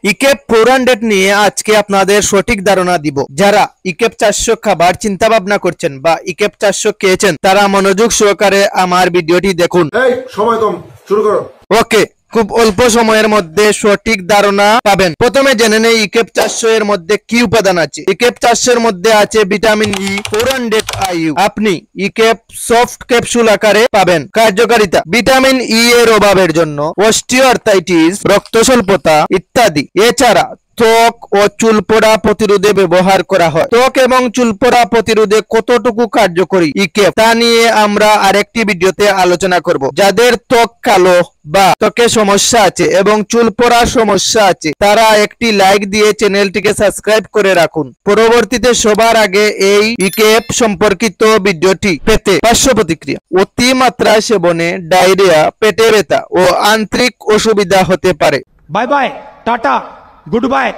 ইকেপ 400 নিয়ে আজকে আপনাদের সঠিক ধারণা দিব। যারা ইকেপ 400 খাবার চিন্তা ভাবনা করছেন বা ইকেপ 400 খেয়েছেন তারা মনোযোগ সহকারে আমার ভিডিওটি দেখুন। সময় কম, শুরু করো। ওকে, খুব অল্প সময়ের মধ্যে সঠিক ধারণা পাবেন। প্রথমে জেনে নেই ইকেপ 400 এর মধ্যে কি উপাদান আছে। ইকেপ 400 এর মধ্যে আছে ভিটামিন ই 400 IU। আপনি ইকেপ সফট ক্যাপসুল আকারে পাবেন। কার্যকারিতা: ভিটামিন ই এর অভাবের জন্য অস্টিওআর্থ্রাইটিস, রক্ত স্বল্পতা ইত্যাদি। এছাড়া ত্বক ও চুল পড়া প্রতিরোধে ব্যবহার করা হয়। ত্বক এবং চুল পড়া প্রতিরোধে কতটুকু কার্যকরী ইকেপ তা নিয়ে আমরা আরেকটি ভিডিওতে আলোচনা করব। যাদের ত্বক কালো বা ত্বকে সমস্যা আছে এবং চুল পড়ার সমস্যা আছে তারা একটি লাইক দিয়ে চ্যানেলটিকে সাবস্ক্রাইব করে রাখুন। পরবর্তীতে সবার আগে এই ইকেপ সম্পর্কিত ভিডিওটি পেতে পার্শ্ব প্রতিক্রিয়া: অতিমাত্রা সেবনে ডায়রিয়া, পেটে ব্যথা ও আন্ত্রিক অসুবিধা হতে পারে। Bye bye, tata, good bye.